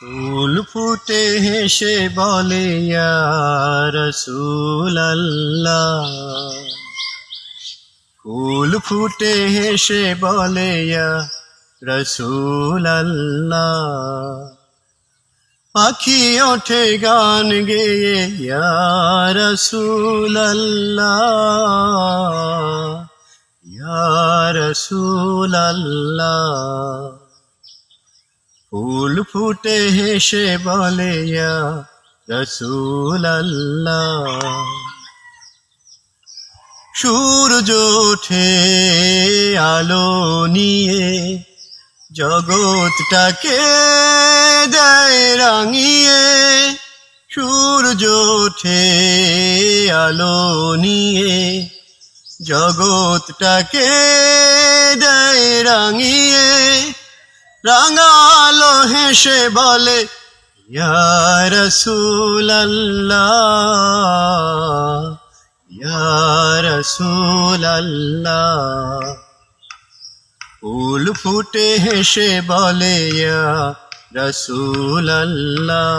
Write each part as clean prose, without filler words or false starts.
ফুল ফুটে হেসে বলে ইয়া রাসূলাল্লাহ, ফুল ফুটে হেসে বলে ইয়া রাসূলাল্লাহ। পাখি ওঠে গান গেয়ে ইয়া রাসূলাল্লাহ, ইয়া রাসূলাল্লাহ। ফুল ফুটে হেসে বলে ইয়া রাসূলাল্লাহ। সূর্য ওঠে আলো নিয়ে, জগৎটাকে দেয় রাঙিয়ে। সূর্য ওঠে আলো নিয়ে, জগৎটাকে দেয় রাঙিয়ে। রাঙালো হেসে বলে ইয়া রাসূলাল্লাহ, ইয়া রাসূলাল্লাহ। ফুল ফুটে হেসে বলে ইয়া রাসূলাল্লাহ,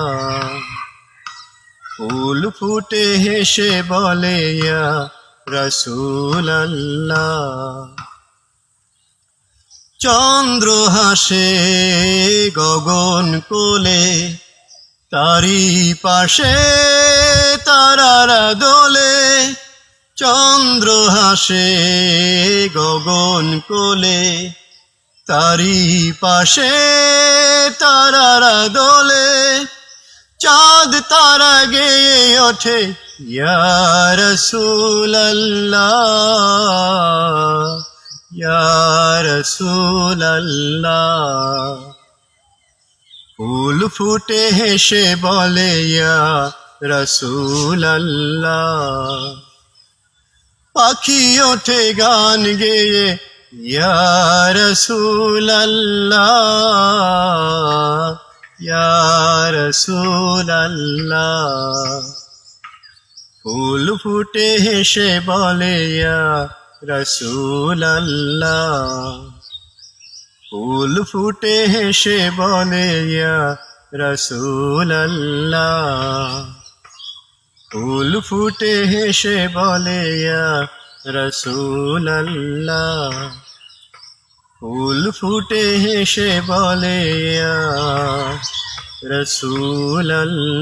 ফুল ফুটে হেসে বলে ইয়া রাসূলাল্লাহ। চন্দ্র হাসে গগন কোলে, তারি পাশে তারারা দোলে। চন্দ্র হাসে গগন কোলে, তারি পাশে তারারা দোলে। চাঁদ তারা গেয়ে ওঠে ইয়া রাসূলাল্লাহ, ইয়া রাসূলাল্লাহ। ফুল ফুটে হেসে বলে ইয়া রাসূলাল্লাহ। পাখি ওঠে গান গেয়ে ইয়া রাসূলাল্লাহ, ইয়া রাসূলাল্লাহ। ফুল ফুটে হেসে বলে ইয়া রাসূলাল্লাহ, ফুল ফুটে হেসে বলে ইয়া রাসূলাল্লাহ, ফুল ফুটে হেসে বলে ইয়া রাসূলাল্লাহ, ফুল ফুটে হেসে বলে ইয়া রাসূলাল্লাহ।